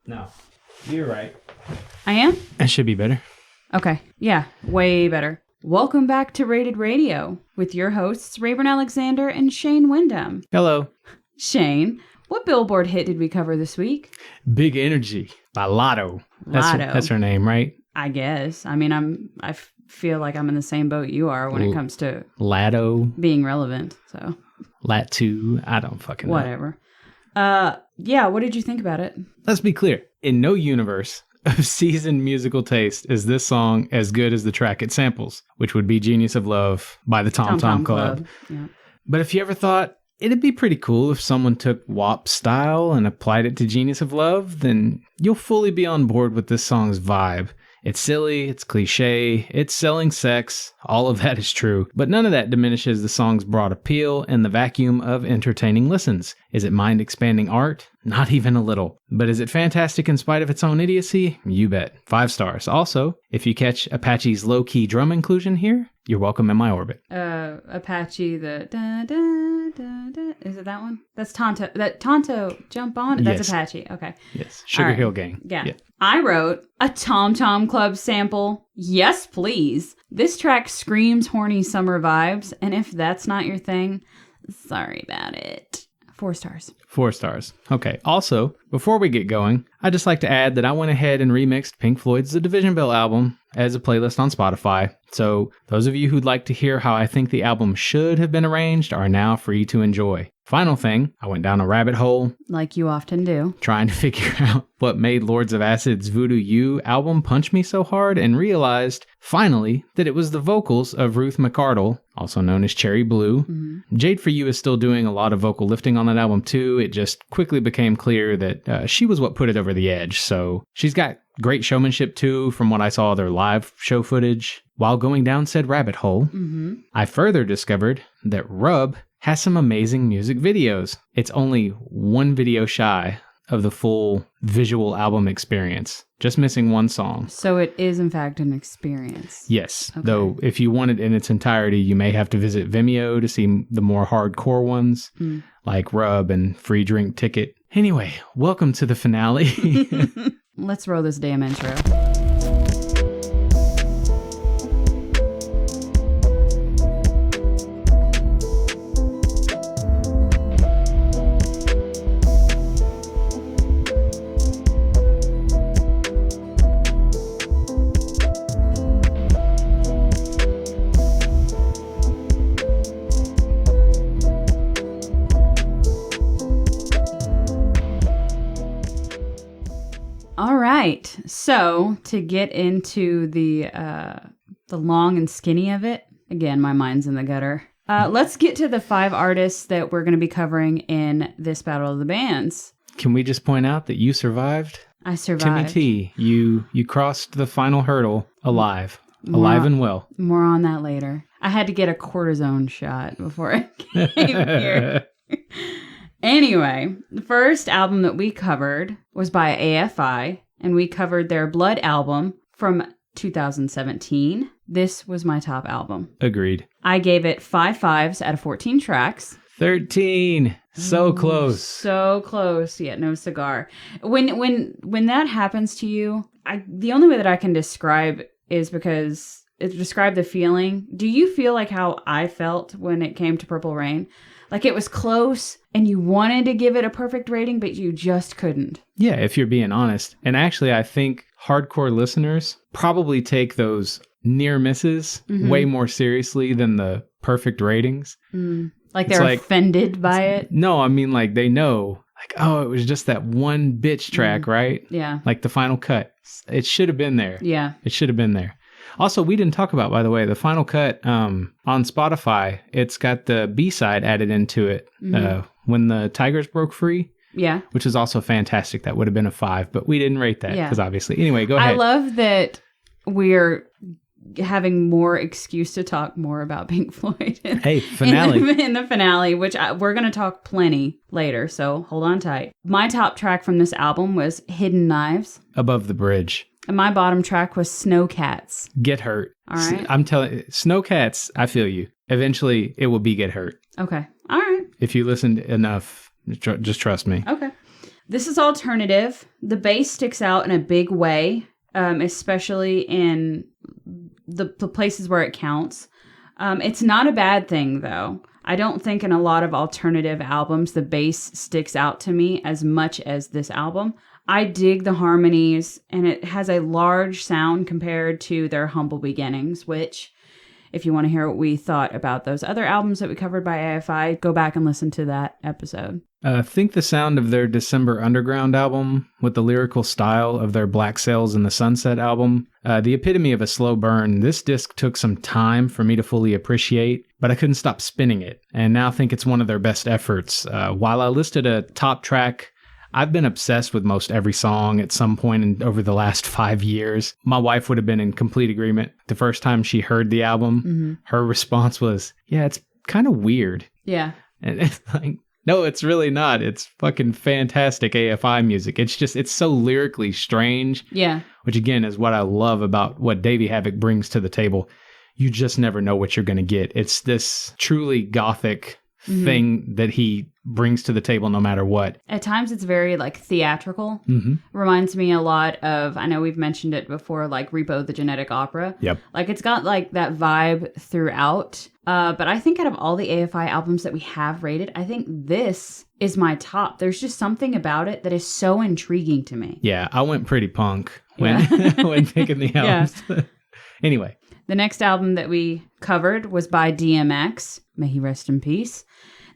No, you're right. I am? That should be better. Okay. Yeah, way better. Welcome back to Rated Radio with your hosts, Rayburn Alexander and Shane Wyndham. Hello. Shane, what Billboard hit did we cover this week? Big Energy by Lotto. Lotto. That's her name, right? I guess. I mean, I feel like I'm in the same boat you are when it comes to Lotto. being relevant. So Latu. I don't fucking know. whatever. Yeah, what did you think about it? Let's be clear. In no universe of seasoned musical taste is this song as good as the track it samples, which would be Genius of Love by the Tom Tom Club. Yeah. But if you ever thought it'd be pretty cool if someone took WAP style and applied it to Genius of Love, then you'll fully be on board with this song's vibe. It's silly, it's cliche, it's selling sex, all of that is true, but none of that diminishes the song's broad appeal in the vacuum of entertaining listens. Is it mind-expanding art? Not even a little. But is it fantastic in spite of its own idiocy? You bet. 5 stars. Also, if you catch Apache's low-key drum inclusion here, you're welcome in my orbit. Apache, the da-da-da-da. Is it that one? That's Tonto. That Tonto Jump On? That's yes. Apache. Okay. Yes. Sugar Hill Gang. Yeah. I wrote a Tom Tom Club sample. Yes, please. This track screams horny summer vibes, and if that's not your thing, sorry about it. 4 stars. 4 stars. Okay. Also, before we get going, I'd just like to add that I went ahead and remixed Pink Floyd's The Division Bell album as a playlist on Spotify. So those of you who'd like to hear how I think the album should have been arranged are now free to enjoy. Final thing, I went down a rabbit hole. Like you often do. Trying to figure out what made Lords of Acid's Voodoo You album punch me so hard and realized, finally, that it was the vocals of Ruth McArdle, also known as Cherry Blue. Mm-hmm. Jade For You is still doing a lot of vocal lifting on that album too. It just quickly became clear that she was what put it over the edge. So she's got great showmanship too from what I saw of their live show footage. While going down said rabbit hole, I further discovered that Rub has some amazing music videos. It's only one video shy of the full visual album experience, just missing one song. So it is, in fact, an experience. Yes, okay. Though if you want it in its entirety, you may have to visit Vimeo to see the more hardcore ones, like Rub and Free Drink Ticket. Anyway, welcome to the finale. Let's roll this damn intro. All right, so to get into the long and skinny of it, again, my mind's in the gutter. Let's get to the 5 artists that we're going to be covering in this Battle of the Bands. Can we just point out that you survived? I survived. Timmy T, you crossed the final hurdle alive and well. More on that later. I had to get a cortisone shot before I came here. Anyway, the first album that we covered was by AFI, and we covered their Blood album from 2017. This was my top album. Agreed. I gave it 5 5s out of 14 tracks. 13. So close. So close, yet no cigar. When that happens to you, the only way that I can describe is because describe the feeling. Do you feel like how I felt when it came to Purple Rain? Like it was close and you wanted to give it a perfect rating, but you just couldn't. Yeah, if you're being honest. And actually, I think hardcore listeners probably take those near misses way more seriously than the perfect ratings. Like they're offended by it? No, I mean like they know, like, oh, it was just that one bitch track, right? Yeah. Like the final cut. It should have been there. Yeah. It should have been there. Also, we didn't talk about, by the way, the final cut on Spotify. It's got the B-side added into it, When the Tigers Broke Free. Yeah. Which is also fantastic. That would have been a 5, but we didn't rate that because obviously. Anyway, go ahead. I love that we're having more excuse to talk more about Pink Floyd. Finale. In the finale, which we're going to talk plenty later, so hold on tight. My top track from this album was Hidden Knives. Above the Bridge. And my bottom track was Snowcats. Get Hurt. All right. I'm telling you, Snowcats, I feel you. Eventually, it will be Get Hurt. Okay. All right. If you listened enough, just trust me. Okay. This is alternative. The bass sticks out in a big way, especially in the places where it counts. It's not a bad thing, though. I don't think in a lot of alternative albums the bass sticks out to me as much as this album. I dig the harmonies, and it has a large sound compared to their humble beginnings, which, if you want to hear what we thought about those other albums that we covered by AFI, go back and listen to that episode. Think the sound of their December Underground album with the lyrical style of their Black Sails in the Sunset album. The epitome of a slow burn. This disc took some time for me to fully appreciate, but I couldn't stop spinning it, and now think it's one of their best efforts. While I listed a top track, I've been obsessed with most every song at some point over the last 5 years. My wife would have been in complete agreement. The first time she heard the album, her response was, yeah, it's kind of weird. Yeah. And it's like, no, it's really not. It's fucking fantastic AFI music. It's so lyrically strange. Yeah. Which again is what I love about what Davey Havok brings to the table. You just never know what you're going to get. It's this truly gothic thing that he brings to the table no matter what. At times it's very like theatrical. Reminds me a lot of, I know we've mentioned it before, like Repo the Genetic Opera. Yep. Like it's got like that vibe throughout. But I think out of all the AFI albums that we have rated, I think this is my top. There's just something about it that is so intriguing to me. Yeah, I went pretty punk when when picking the albums. Yeah. Anyway. The next album that we covered was by DMX. May he rest in peace.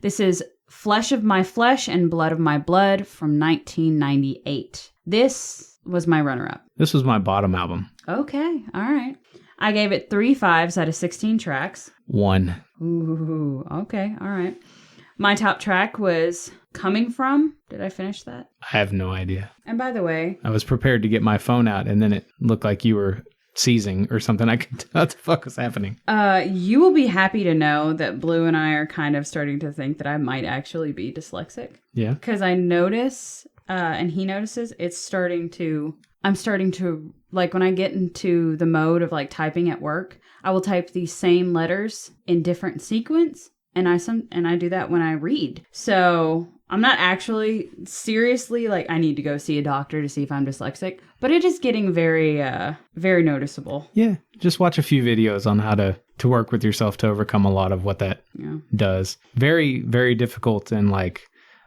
This is Flesh of My Flesh and Blood of My Blood from 1998. This was my runner-up. This was my bottom album. Okay, all right. I gave it 3 5s out of 16 tracks. 1. Ooh, okay, all right. My top track was Coming From. Did I finish that? I have no idea. And by the way, I was prepared to get my phone out, and then it looked like you were seizing or something. I could tell what the fuck was happening. You will be happy to know that Blue and I are kind of starting to think that I might actually be dyslexic. Yeah. Because I notice, and he notices, I'm starting to, like when I get into the mode of like typing at work, I will type these same letters in different sequence. And I do that when I read. So I'm not actually seriously like I need to go see a doctor to see if I'm dyslexic, but it is getting very, very noticeable. Yeah. Just watch a few videos on how to work with yourself to overcome a lot of what that does. Very, very difficult in like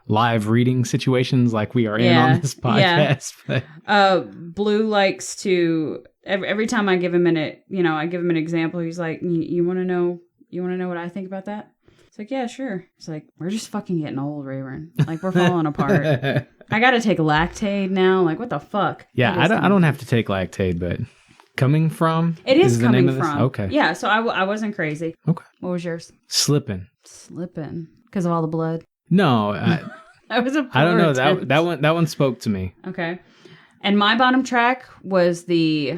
live reading situations like we are in on this podcast. Yeah. Blue likes to, every time I give him I give him an example. He's like, you want to know what I think about that? It's like, yeah, sure. It's like, we're just fucking getting old, Rayburn. Like, we're falling apart. I got to take Lactaid now. Like, what the fuck? Yeah, I don't have to take Lactaid, but Coming From? It is the Coming name of this? From. Okay. Yeah, so I wasn't crazy. Okay. What was yours? Slippin'. Because of all the blood? No. That was a I don't know. That one spoke to me. Okay. And my bottom track was the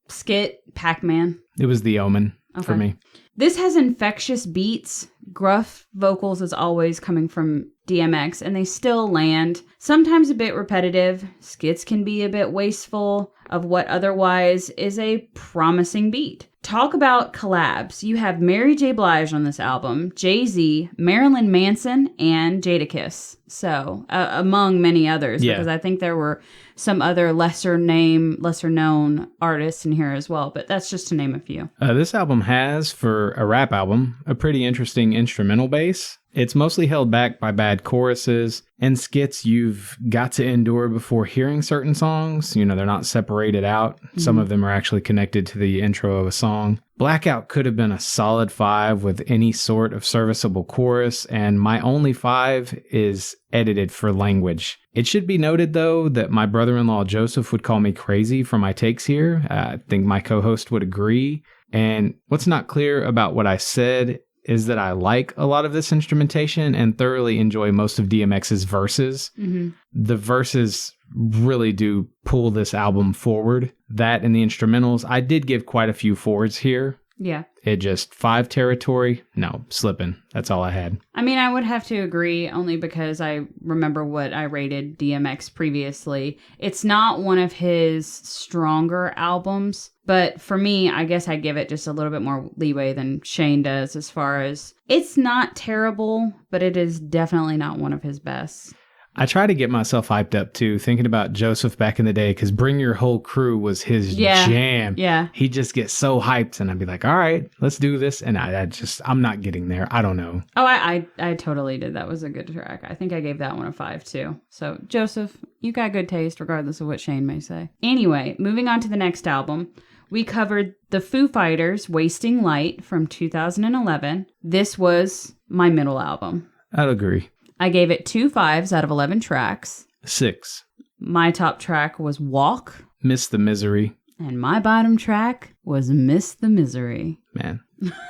skit Pacman. It was The Omen for me. This has infectious beats, gruff vocals as always coming from DMX, and they still land. Sometimes a bit repetitive. Skits can be a bit wasteful of what otherwise is a promising beat. Talk about collabs. You have Mary J. Blige on this album, Jay-Z, Marilyn Manson, and Jadakiss. So, among many others, because I think there were some other lesser known artists in here as well, but that's just to name a few. This album has, for a rap album, a pretty interesting instrumental bass. It's mostly held back by bad choruses and skits you've got to endure before hearing certain songs. You know, they're not separated out. Some of them are actually connected to the intro of a song. Blackout could have been a solid 5 with any sort of serviceable chorus, and my only 5 is edited for language. It should be noted, though, that my brother-in-law Joseph would call me crazy for my takes here. I think my co-host would agree. And what's not clear about what I said is that I like a lot of this instrumentation and thoroughly enjoy most of DMX's verses. The verses really do pull this album forward. That and the instrumentals, I did give quite a few 4s here. Yeah. It just 5 territory. No, slipping. That's all I had. I mean, I would have to agree only because I remember what I rated DMX previously. It's not one of his stronger albums, but for me, I guess I give it just a little bit more leeway than Shane does as far as it's not terrible, but it is definitely not one of his best. I try to get myself hyped up too, thinking about Joseph back in the day, because Bring Your Whole Crew was his jam. Yeah. He'd just get so hyped, and I'd be like, all right, let's do this. And I'm not getting there. I don't know. Oh, I totally did. That was a good track. I think I gave that one a 5 too. So, Joseph, you got good taste, regardless of what Shane may say. Anyway, moving on to the next album. We covered the Foo Fighters' Wasting Light from 2011. This was my middle album. I'd agree. I gave it 2 5s out of 11 tracks. 6. My top track was Walk. Miss the Misery. And my bottom track was Miss the Misery. Man,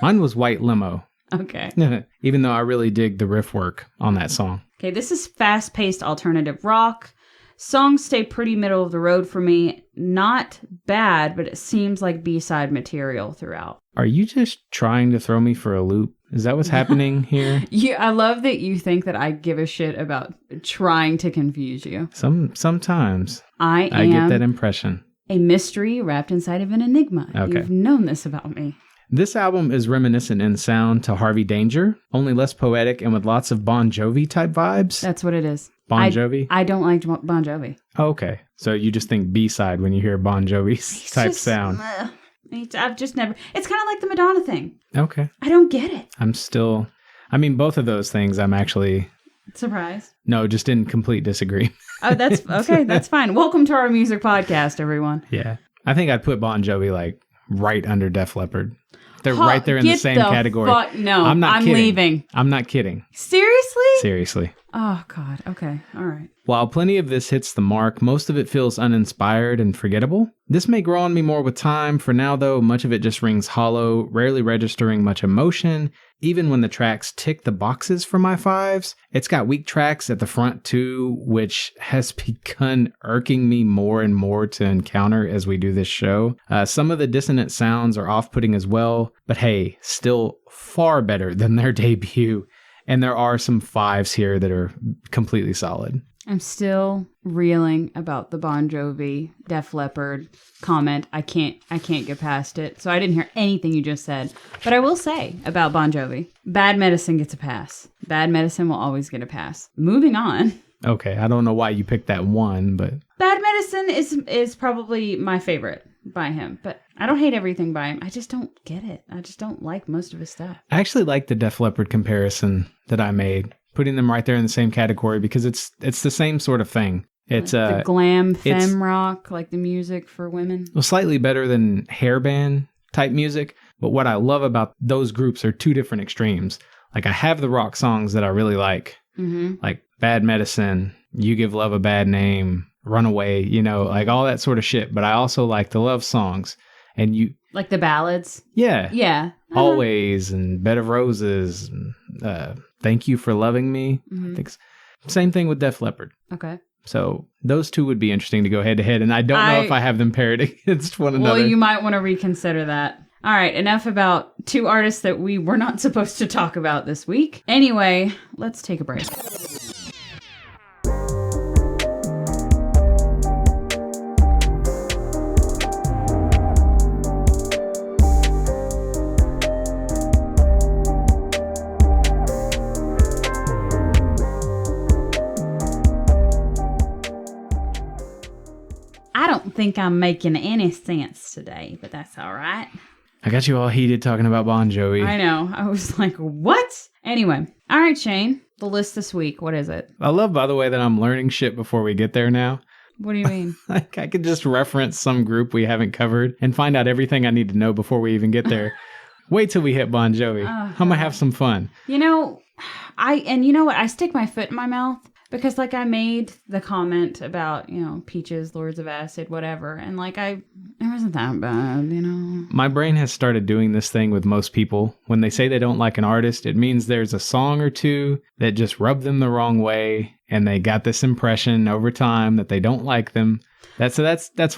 mine was White Limo. Okay. Even though I really dig the riff work on that song. Okay, this is fast-paced alternative rock. Songs stay pretty middle of the road for me. Not bad, but it seems like B-side material throughout. Are you just trying to throw me for a loop? Is that what's happening here? Yeah, I love that you think that I give a shit about trying to confuse you. Sometimes. I get that impression. A mystery wrapped inside of an enigma. Okay. You've known this about me. This album is reminiscent in sound to Harvey Danger, only less poetic and with lots of Bon Jovi type vibes. That's what it is. Bon Jovi? I don't like Bon Jovi. Oh, okay. So you just think B-side when you hear Bon Jovi's type sound. I've just never... It's kind of like the Madonna thing. Okay. I don't get it. Both of those things I'm actually... Surprised? No, just in complete disagreement. Oh, that's... Okay, that's fine. Welcome to our music podcast, everyone. Yeah. I think I'd put Bon Jovi, like, right under Def Leppard. They're right there in the same category. No, I'm kidding. leaving. I'm not kidding. Seriously? Seriously. Oh, God. Okay. All right. While plenty of this hits the mark, most of it feels uninspired and forgettable. This may grow on me more with time. For now, though, much of it just rings hollow, rarely registering much emotion. Even when the tracks tick the boxes for my 5s, it's got weak tracks at the front too, which has begun irking me more and more to encounter as we do this show. Some of the dissonant sounds are off-putting as well, but hey, still far better than their debut. And there are some 5s here that are completely solid. I'm still reeling about the Bon Jovi, Def Leppard comment. I can't get past it. So I didn't hear anything you just said. But I will say about Bon Jovi, Bad Medicine gets a pass. Bad Medicine will always get a pass. Moving on. Okay, I don't know why you picked that one, but... Bad Medicine is probably my favorite by him, but I don't hate everything by him. I just don't get it. I just don't like most of his stuff. I actually like the Def Leppard comparison that I made, putting them right there in the same category because it's the same sort of thing. It's like the glam femme rock, like the music for women. Well, slightly better than hair band type music, but what I love about those groups are 2 different extremes. Like I have the rock songs that I really like, like Bad Medicine, You Give Love a Bad Name, Runaway, like all that sort of shit. But I also like the love songs. And you... Like the ballads? Yeah. Yeah. Always and Bed of Roses, Thank You for Loving Me. I think same thing with Def Leppard. Okay. So those 2 would be interesting to go head to head. And I don't know if I have them paired against one another. Well, you might want to reconsider that. All right, enough about 2 artists that we were not supposed to talk about this week. Anyway, let's take a break. I don't think I'm making any sense today, but that's all right. I got you all heated talking about Bon Jovi. I know. I was like, what? Anyway. All right, Shane. The list this week. What is it? I love, by the way, that I'm learning shit before we get there now. What do you mean? Like I could just reference some group we haven't covered and find out everything I need to know before we even get there. Wait till we hit Bon Jovi. I'm going to have some fun. You know what? I stick my foot in my mouth. Because, like, I made the comment about, Peaches, Lords of Acid, whatever. And, like, it wasn't that bad, My brain has started doing this thing with most people. When they say they don't like an artist, it means there's a song or 2 that just rub them the wrong way. And they got this impression over time that they don't like them. That's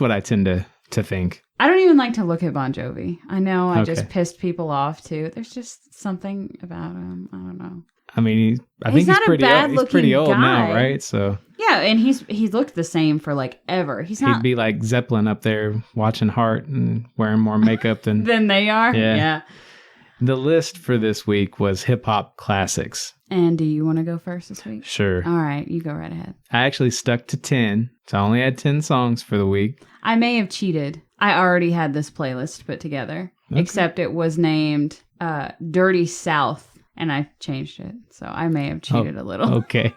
what I tend to think. I don't even like to look at Bon Jovi. I know I just pissed people off, too. There's just something about him. I don't know. I mean, I think he's pretty old now, right? So yeah, and he's looked the same for like ever. He'd be like Zeppelin up there watching Heart and wearing more makeup than than they are. Yeah. The list for this week was hip-hop classics. And do you want to go first this week? Sure. All right, you go right ahead. I actually stuck to 10, so I only had 10 songs for the week. I may have cheated. I already had this playlist put together, except it was named Dirty South, and I changed it. So I may have cheated a little. Okay.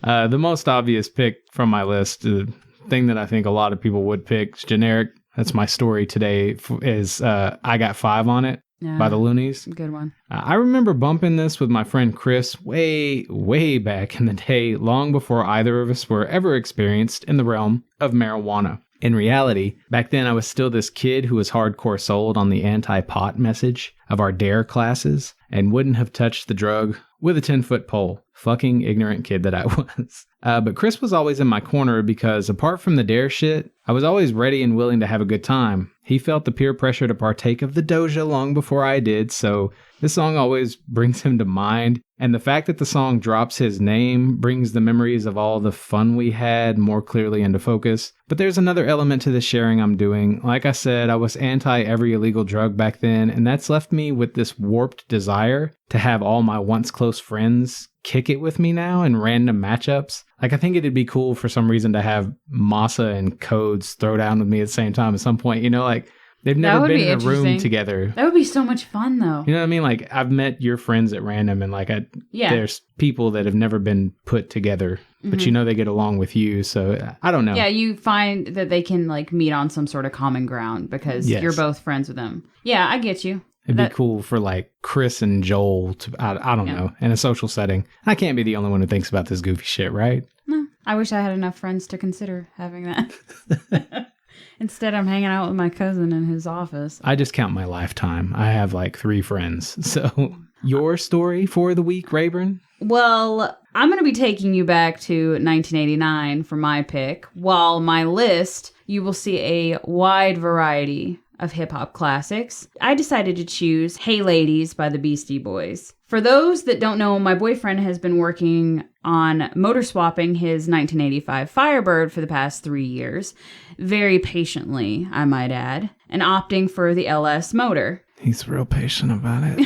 The most obvious pick from my list, the thing that I think a lot of people would pick, is generic. That's my story today, is I Got 5 on It by the Loonies. Good one. I remember bumping this with my friend Chris way back in the day, long before either of us were ever experienced in the realm of marijuana. In reality, back then I was still this kid who was hardcore sold on the anti-pot message of our DARE classes and wouldn't have touched the drug with a 10-foot pole. Fucking ignorant kid that I was. But Chris was always in my corner because apart from the DARE shit, I was always ready and willing to have a good time. He felt the peer pressure to partake of the doja long before I did, so this song always brings him to mind. And the fact that the song drops his name brings the memories of all the fun we had more clearly into focus. But there's another element to the sharing I'm doing. Like I said, I was anti every illegal drug back then, and that's left me with this warped desire to have all my once close friends kick it with me now in random matchups. Like, I think it'd be cool for some reason to have Masa and Codes throw down with me at the same time at some point, you know, like they've never been in a room together. That would be so much fun though. You know what I mean? Like, I've met your friends at random and like there's people that have never been put together, but you know they get along with you, so I don't know. Yeah, you find that they can like meet on some sort of common ground because you're both friends with them. Yeah, I get you. It'd be cool for like Chris and Joel to, I don't know, in a social setting. I can't be the only one who thinks about this goofy shit, right? No, I wish I had enough friends to consider having that. Instead, I'm hanging out with my cousin in his office. I just count my lifetime. I have like 3 friends. So your story for the week, Rayburn? Well, I'm going to be taking you back to 1989 for my pick. While my list, you will see a wide variety of hip-hop classics. I decided to choose Hey Ladies by the Beastie Boys. For those that don't know, my boyfriend has been working on motor swapping his 1985 Firebird for the past 3 years. Very patiently, I might add, and opting for the LS motor. He's real patient about it.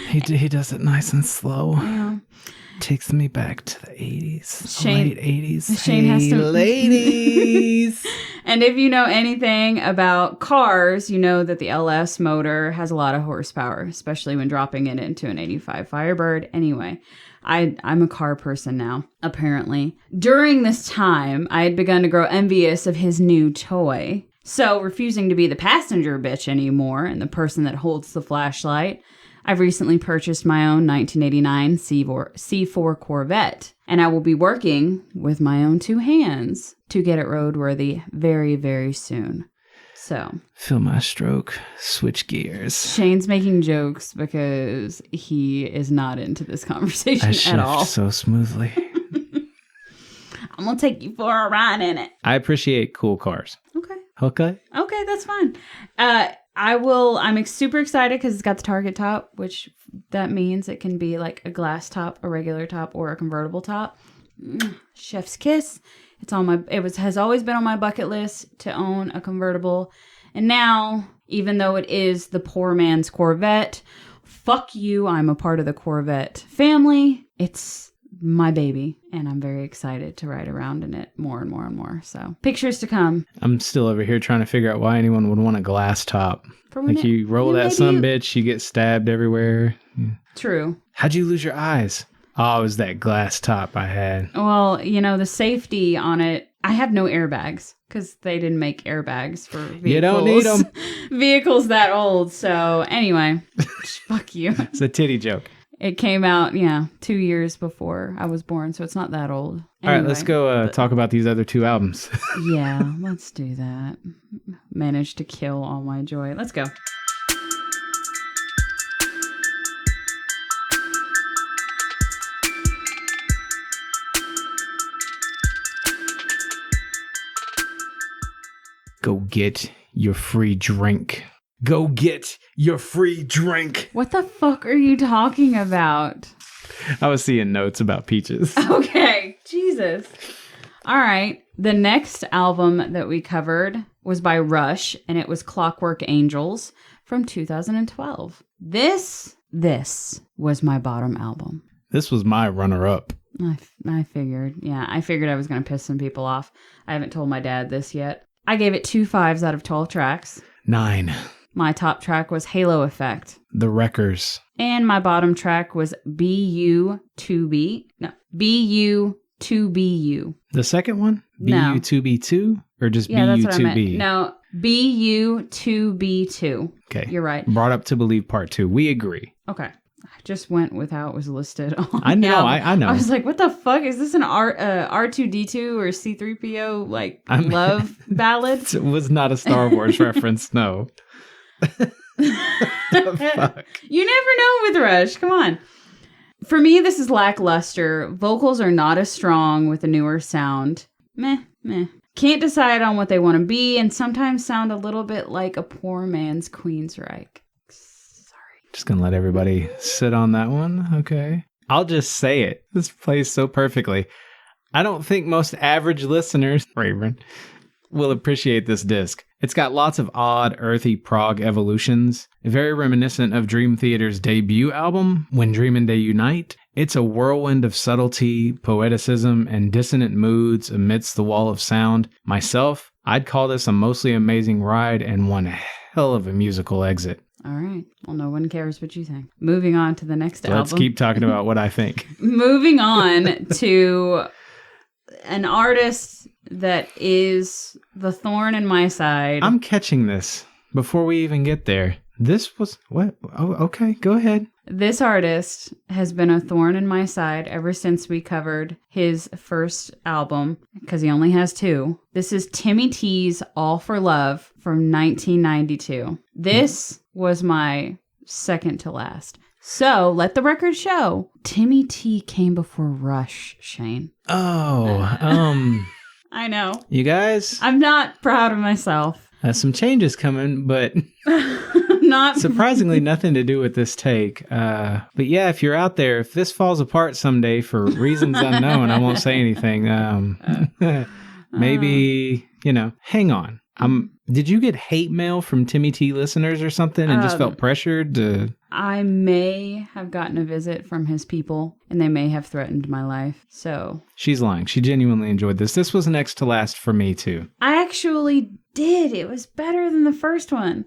He does it nice and slow. Yeah. Takes me back to the 80s, late 80s. Shane has to... ladies! And if you know anything about cars, you know that the LS motor has a lot of horsepower, especially when dropping it into an 85 Firebird. Anyway, I'm a car person now, apparently. During this time, I had begun to grow envious of his new toy. So, refusing to be the passenger bitch anymore and the person that holds the flashlight, I've recently purchased my own 1989 C4 Corvette, and I will be working with my own 2 hands to get it roadworthy very, very soon. So, feel my stroke, switch gears. Shane's making jokes because he is not into this conversation at all. So smoothly. I'm going to take you for a ride in it. I appreciate cool cars. Okay, that's fine. I'm super excited because it's got the Target top, which that means it can be like a glass top, a regular top, or a convertible top. Chef's kiss. Has always been on my bucket list to own a convertible. And now, even though it is the poor man's Corvette, fuck you, I'm a part of the Corvette family. It's my baby, and I'm very excited to ride around in it more and more and more. So, pictures to come. I'm still over here trying to figure out why anyone would want a glass top. Like, you roll that bitch, you get stabbed everywhere. Yeah. True. How'd you lose your eyes? Oh, it was that glass top I had. Well, the safety on it, I have no airbags because they didn't make airbags for vehicles. You don't need them. Vehicles that old. So anyway, fuck you. It's a titty joke. It came out, 2 years before I was born, so it's not that old. Anyway, all right, let's go talk about these other 2 albums. Yeah, let's do that. Managed to kill all my joy. Let's go. Go get your free drink. Go get your free drink. What the fuck are you talking about? I was seeing notes about peaches. Okay, Jesus. All right. The next album that we covered was by Rush, and it was Clockwork Angels from 2012. This was my bottom album. This was my runner-up. I figured. Yeah, I figured I was going to piss some people off. I haven't told my dad this yet. I gave it 2 5s out of 12 tracks. 9. My top track was Halo Effect. The Wreckers. And my bottom track was BU2B. No, BU2BU. The second one? No. BU2B2? Or just Yeah, that's what I meant. BU2B? No, BU2B2. Okay. You're right. Brought Up to Believe Part 2. We agree. Okay. I just went with how it was listed on I know, the album. I know. I was like, what the fuck? Is this an R2D2 or C3PO, like, love ballad? It was not a Star Wars reference, no. The fuck? You never know with Rush. Come on. For me, this is lackluster. Vocals are not as strong with a newer sound. Meh. Can't decide on what they want to be, and sometimes sound a little bit like a poor man's Queensryche. Just gonna let everybody sit on that one, okay? I'll just say it. This plays so perfectly. I don't think most average listeners, Raven, will appreciate this disc. It's got lots of odd, earthy prog evolutions, very reminiscent of Dream Theater's debut album, When Dreamin' They Unite. It's a whirlwind of subtlety, poeticism, and dissonant moods amidst the wall of sound. Myself, I'd call this a mostly amazing ride and one hell of a musical exit. All right. Well, no one cares what you think. Moving on to the next album. Let's keep talking about what I think. Moving on to an artist that is the thorn in my side. I'm catching this before we even get there. This was what? Oh, okay. Go ahead. This artist has been a thorn in my side ever since we covered his first album, because he only has 2. This is Timmy T's All for Love from 1992. This was my second to last. So, let the record show, Timmy T came before Rush, Shane. Oh, I know. You guys? I'm not proud of myself. Some changes coming, but Not surprisingly nothing to do with this take. But yeah, if you're out there, if this falls apart someday for reasons unknown, I won't say anything. Maybe, hang on. Did you get hate mail from Timmy T listeners or something and just felt pressured to... I may have gotten a visit from his people, and they may have threatened my life, so... She's lying. She genuinely enjoyed this. This was next to last for me, too. I actually did. It was better than the first one.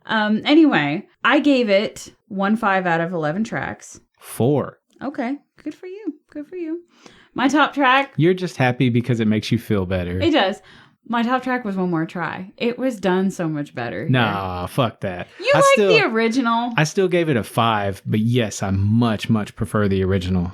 Anyway, I gave it 1 5 out of 11 tracks. 4. Okay, good for you. Good for you. My top track... You're just happy because it makes you feel better. It does. My top track was One More Try. It was done so much better. Nah, fuck that. You like the original? I still gave it a 5, but yes, I much, much prefer the original.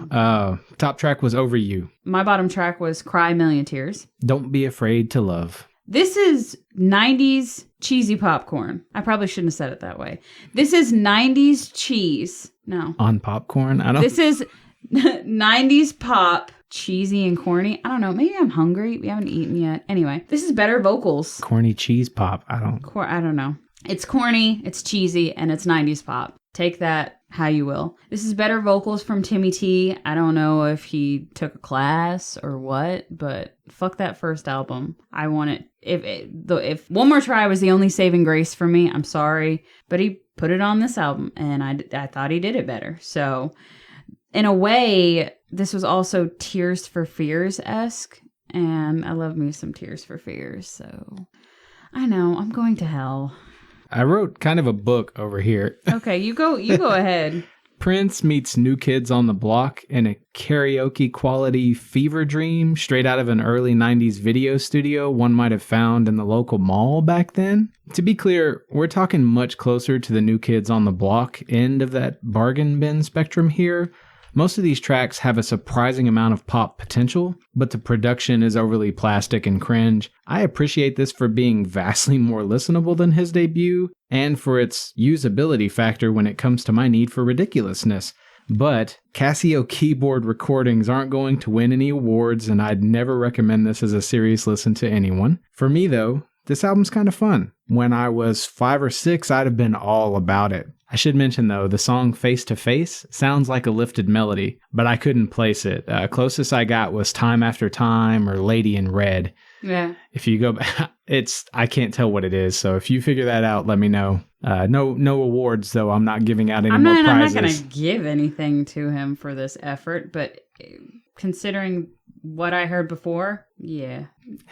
Top track was Over You. My bottom track was Cry Million Tears. Don't Be Afraid to Love. This is 90s cheesy popcorn. I probably shouldn't have said it that way. This is 90s cheese. No. On popcorn? This is 90s pop. Cheesy and corny. I don't know. Maybe I'm hungry. We haven't eaten yet. Anyway, this is better vocals. Corny cheese pop. I don't know. It's corny, it's cheesy, and it's 90s pop. Take that how you will. This is better vocals from Timmy T. I don't know if he took a class or what, but fuck that first album. I want it. If One More Try was the only saving grace for me, I'm sorry, but he put it on this album, and I thought he did it better. So, in a way, this was also Tears for Fears-esque, and I love me some Tears for Fears, so I know, I'm going to hell. I wrote kind of a book over here. Okay, you go ahead. Prince meets New Kids on the Block in a karaoke quality fever dream straight out of an early 90s video studio one might have found in the local mall back then. To be clear, we're talking much closer to the New Kids on the Block end of that bargain bin spectrum here. Most of these tracks have a surprising amount of pop potential, but the production is overly plastic and cringe. I appreciate this for being vastly more listenable than his debut, and for its usability factor when it comes to my need for ridiculousness. But Casio keyboard recordings aren't going to win any awards, and I'd never recommend this as a serious listen to anyone. For me, though, this album's kind of fun. When I was 5 or 6, I'd have been all about it. I should mention, though, the song Face to Face sounds like a lifted melody, but I couldn't place it. Closest I got was Time After Time or Lady in Red. Yeah. If you go back, I can't tell what it is. So if you figure that out, let me know. No awards, though. I'm not giving out any more prizes. I'm not going to give anything to him for this effort, but considering what I heard before, yeah.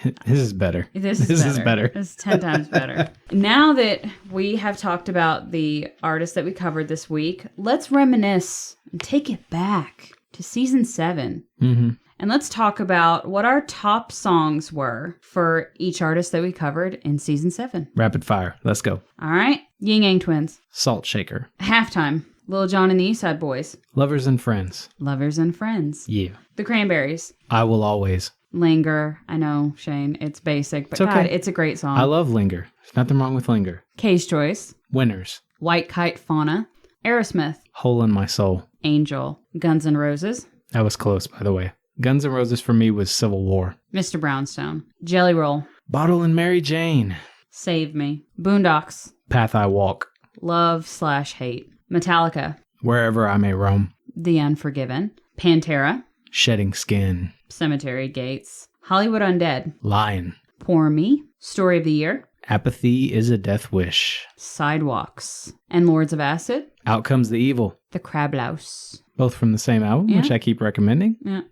This is better. This is better. This is 10 times better. Now that we have talked about the artists that we covered this week, let's reminisce and take it back to season 7. Mm-hmm. And let's talk about what our top songs were for each artist that we covered in season 7. Rapid fire. Let's go. All right. Yin Yang Twins. Salt Shaker. Halftime. Lil Jon and the East Side Boys. Lovers and Friends. Lovers and Friends. Yeah. The Cranberries. I Will Always. Linger. I know, Shane, it's basic, but it's okay. God, it's a great song. I love Linger. There's nothing wrong with Linger. Kay's Choice. Winners. White Kite Fauna. Aerosmith. Hole in My Soul. Angel. Guns N' Roses. That was close, by the way. Guns N' Roses for me was Civil War. Mr. Brownstone. Jelly Roll. Bottle and Mary Jane. Save Me. Boondocks. Path I Walk. Love/Hate. Metallica. Wherever I May Roam. The Unforgiven. Pantera. Shedding Skin. Cemetery Gates. Hollywood Undead. Lion. Pour Me. Story of the Year. Apathy is a Death Wish. Sidewalks. And Lords of Acid. Out Comes the Evil. The Crab Louse. Both from the same album, Yeah. which I keep recommending. Yeah.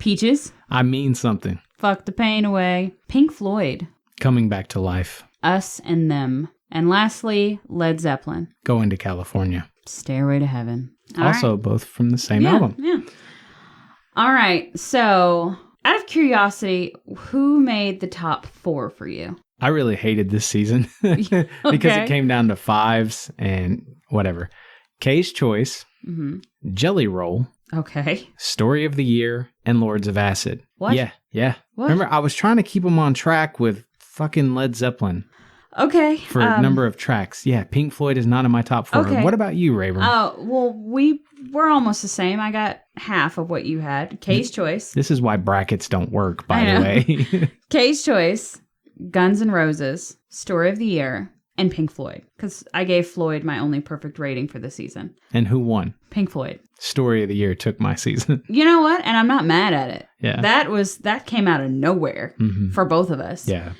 Peaches. I Mean Something. Fuck the Pain Away. Pink Floyd. Coming Back to Life. Us and Them. And lastly, Led Zeppelin. Going to California. Stairway to Heaven. Also both from the same album. Yeah. All right. So, out of curiosity, who made the top 4 for you? I really hated this season because it came down to 5s and whatever. Kay's Choice, Jelly Roll, Okay. Story of the Year, and Lords of Acid. What? Yeah. What? Remember, I was trying to keep them on track with fucking Led Zeppelin Okay. for a number of tracks. Yeah, Pink Floyd is not in my top 4. Okay. What about you, Rayburn? Oh, well, we're almost the same. I got half of what you had. Kay's Choice. This is why brackets don't work, by I the know. way. Kay's Choice, Guns N' Roses, Story of the Year, and Pink Floyd. Because I gave Floyd my only perfect rating for the season. And who won? Pink Floyd. Story of the Year took my season. You know what? And I'm not mad at it. Yeah. That came out of nowhere for both of us. Yeah.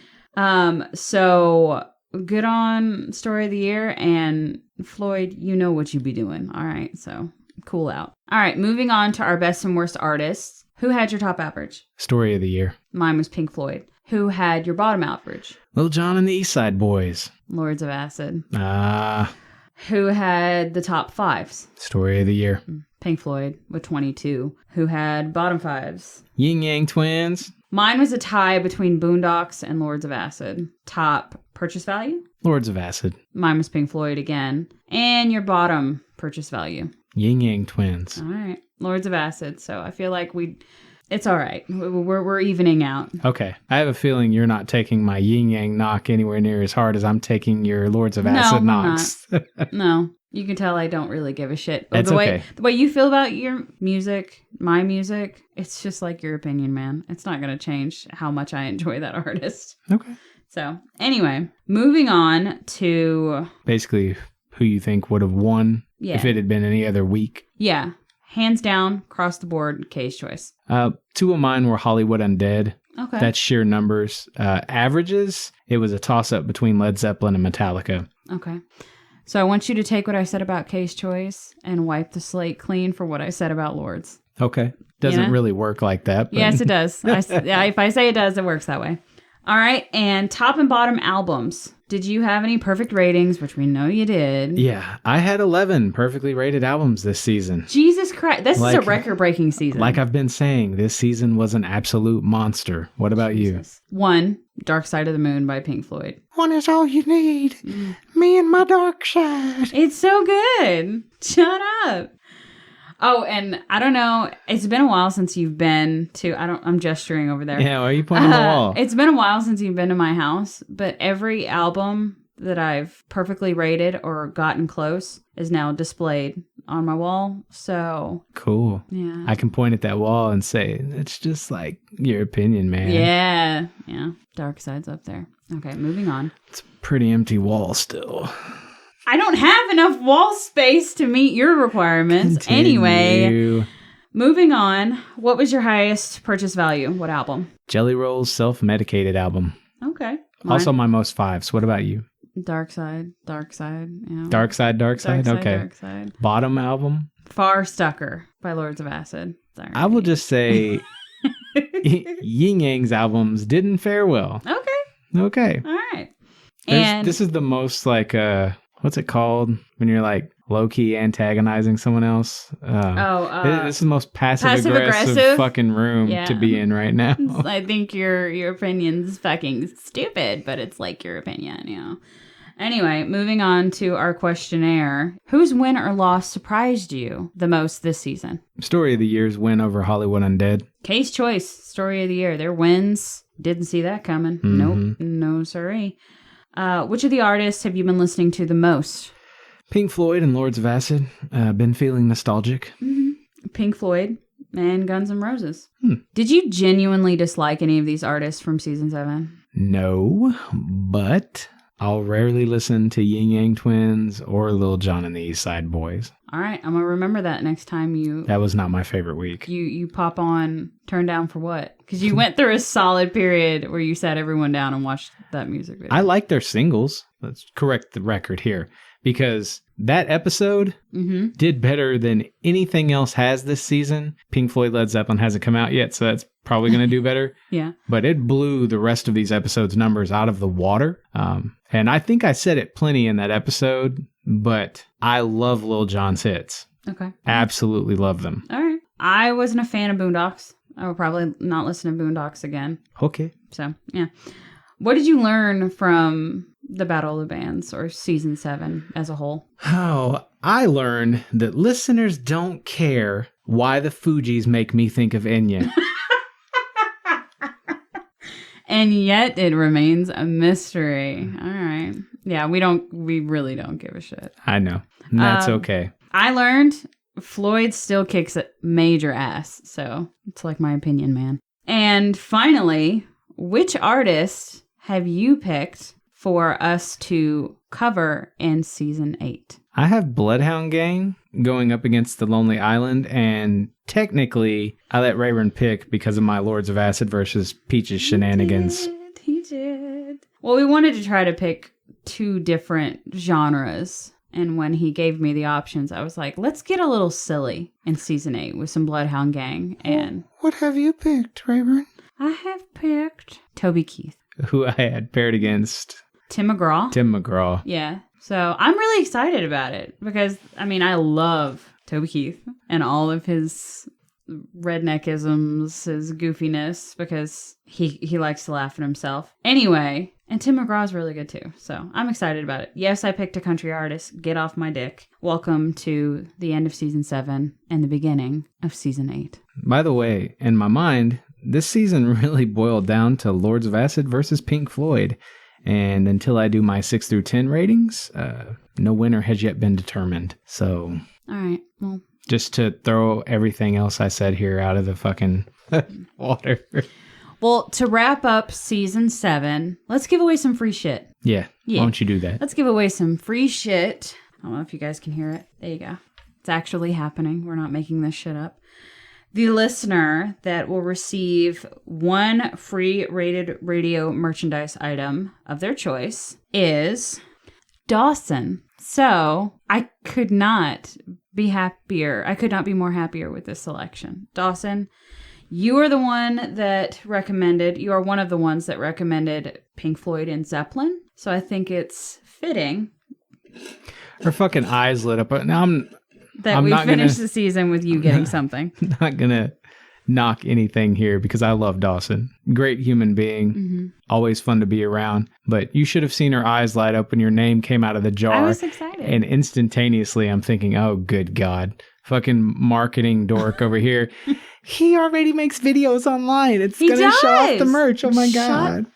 So good on Story of the Year, and Floyd, you know what you be doing. All right. So cool out. All right. Moving on to our best and worst artists. Who had your top average? Story of the Year. Mine was Pink Floyd. Who had your bottom average? Lil Jon and the East Side Boys. Lords of Acid. Ah. Who had the top 5s? Story of the Year. Pink Floyd with 22. Who had bottom 5s? Yin Yang Twins. Mine was a tie between Boondocks and Lords of Acid. Top purchase value? Lords of Acid. Mine was Pink Floyd again. And your bottom purchase value? Yin Yang Twins. All right. Lords of Acid. So I feel like it's all right. We're evening out. Okay. I have a feeling you're not taking my yin yang knock anywhere near as hard as I'm taking your Lords of Acid knocks. No. You can tell I don't really give a shit. It's okay. The way you feel about your music, my music, it's just like your opinion, man. It's not going to change how much I enjoy that artist. Okay. So, anyway, moving on to... Basically, who you think would have won if it had been any other week. Yeah. Hands down, across the board, Kay's Choice. 2 of mine were Hollywood Undead. Okay. That's sheer numbers. Averages, it was a toss-up between Led Zeppelin and Metallica. Okay. So I want you to take what I said about Kay's Choice and wipe the slate clean for what I said about Lords. Okay. Doesn't really work like that. But... Yes, it does. If I say it does, it works that way. All right. And top and bottom albums. Did you have any perfect ratings, which we know you did? Yeah. I had 11 perfectly rated albums this season. Jesus Christ. This is a record-breaking season. Like I've been saying, this season was an absolute monster. What about you? 1, Dark Side of the Moon by Pink Floyd. 1 is all you need. Me and my dark side. It's so good. Shut up. Oh, and I don't know. It's been a while since you've been to... I'm gesturing over there. Yeah, why are you pointing at the wall? It's been a while since you've been to my house, but every album that I've perfectly rated or gotten close is now displayed on my wall. So... Cool. Yeah. I can point at that wall and say, it's just like your opinion, man. Yeah. Dark Side's up there. Okay, moving on. It's a pretty empty wall still. I don't have enough wall space to meet your requirements. Continue. Anyway, Moving on, what was your highest purchase value? What album? Jelly Roll's Self-Medicated album. Okay. Also my most fives. What about you? Dark Side. Yeah. Dark Side. Okay. Dark Side. Bottom album? Far Stucker by Lords of Acid. Sorry. I will just say Yin Yang's albums didn't fare well. Okay. All right. This is the most like, what's it called when you're like low-key antagonizing someone else? This is the most passive-aggressive fucking room to be in right now. I think your opinion's fucking stupid, but it's like your opinion, you know. Anyway, moving on to our questionnaire. Whose win or loss surprised you the most this season? Story of the Year's win over Hollywood Undead. Case Choice, Story of the Year. Their wins. Didn't see that coming. Mm-hmm. Nope. No, sorry. Which of the artists have you been listening to the most? Pink Floyd and Lords of Acid. Been feeling nostalgic. Mm-hmm. Pink Floyd and Guns N' Roses. Did you genuinely dislike any of these artists from season 7? No, but I'll rarely listen to Yin Yang Twins or Lil Jon and the East Side Boys. All right, I'm going to remember that next time you... That was not my favorite week. You pop on Turn Down for what? Because you went through a solid period where you sat everyone down and watched that music video. I like their singles. Let's correct the record here. Because that episode did better than anything else has this season. Pink Floyd Led Zeppelin hasn't come out yet, so that's probably going to do better. Yeah. But it blew the rest of these episodes' numbers out of the water. And I think I said it plenty in that episode, but I love Lil Jon's hits. Okay. Absolutely love them. All right. I wasn't a fan of Boondocks. I will probably not listen to Boondocks again. Okay. So, yeah. What did you learn from the Battle of the Bands or season 7 as a whole? Oh, I learned that listeners don't care why the Fugees make me think of Enya. And yet it remains a mystery. All right. Yeah, we really don't give a shit. I know. And that's okay. I learned Floyd still kicks major ass. So it's like my opinion, man. And finally, which artist have you picked for us to cover in season 8? I have Bloodhound Gang going up against The Lonely Island, and technically I let Rayburn pick because of my Lords of Acid versus Peach's shenanigans. He did. Well, we wanted to try to pick 2 different genres, and when he gave me the options, I was like, let's get a little silly in season 8 with some Bloodhound Gang. And what have you picked, Rayburn? I have picked Toby Keith, who I had paired against Tim McGraw. Yeah. So I'm really excited about it because, I mean, I love Toby Keith and all of his redneckisms, his goofiness, because he likes to laugh at himself. Anyway, and Tim McGraw's really good too. So I'm excited about it. Yes, I picked a country artist. Get off my dick. Welcome to the end of season 7 and the beginning of season 8. By the way, in my mind, this season really boiled down to Lords of Acid versus Pink Floyd. And until I do my 6 through 10 ratings, no winner has yet been determined. So, all right. Well, just to throw everything else I said here out of the fucking water. Well, to wrap up season 7, let's give away some free shit. Yeah. Why don't you do that? Let's give away some free shit. I don't know if you guys can hear it. There you go. It's actually happening. We're not making this shit up. The listener that will receive 1 free Rated Radio merchandise item of their choice is Dawson. So I could not be happier. I could not be more happier with this selection. Dawson, you are the one that recommended, you are one of the ones that recommended Pink Floyd and Zeppelin. So I think it's fitting. Her fucking eyes lit up. Now I'm we not finished the season with you getting something. Not gonna knock anything here because I love Dawson. Great human being. Mm-hmm. Always fun to be around. But you should have seen her eyes light up when your name came out of the jar. I was excited. And instantaneously I'm thinking, oh, good God. Fucking marketing dork over here. He already makes videos online. It's going to show off the merch. Oh, my God.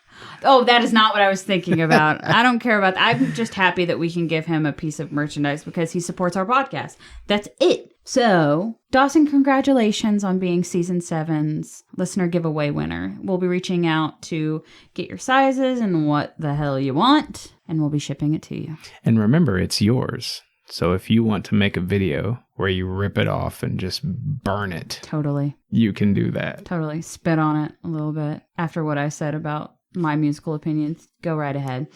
Oh, that is not what I was thinking about. I don't care about that. I'm just happy that we can give him a piece of merchandise because he supports our podcast. That's it. So, Dawson, congratulations on being season 7's listener giveaway winner. We'll be reaching out to get your sizes and what the hell you want, and we'll be shipping it to you. And remember, it's yours. So if you want to make a video where you rip it off and just burn it. Totally. You can do that. Totally. Spit on it a little bit after what I said about my musical opinions. Go right ahead.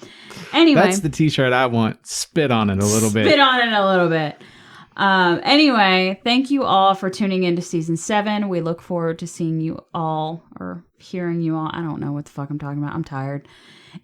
Anyway. That's the t-shirt I want. Spit on it a little bit. Spit on it a little bit. Anyway, thank you all for tuning into season 7. We look forward to seeing you all or hearing you all. I don't know what the fuck I'm talking about. I'm tired.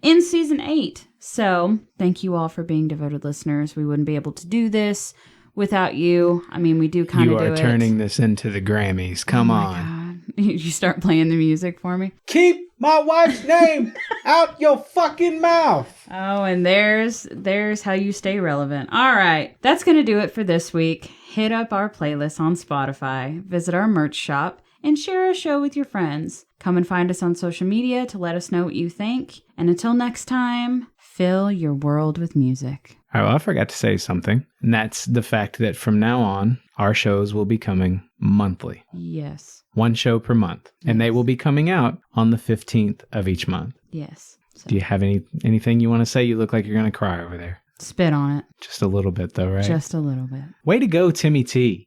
In season 8. So thank you all for being devoted listeners. We wouldn't be able to do this without you. I mean, we do kind of do it. You are turning this into the Grammys. Come on. God. You start playing the music for me. Keep my wife's name out your fucking mouth. Oh, and there's how you stay relevant. All right. That's going to do it for this week. Hit up our playlist on Spotify, visit our merch shop, and share our show with your friends. Come and find us on social media to let us know what you think. And until next time, fill your world with music. All right, well, I forgot to say something, and that's the fact that from now on, our shows will be coming monthly. Yes. 1 show per month, and they will be coming out on the 15th of each month. Yes. So. Do you have anything you want to say? You look like you're going to cry over there. Spit on it. Just a little bit, though, right? Just a little bit. Way to go, Timmy T.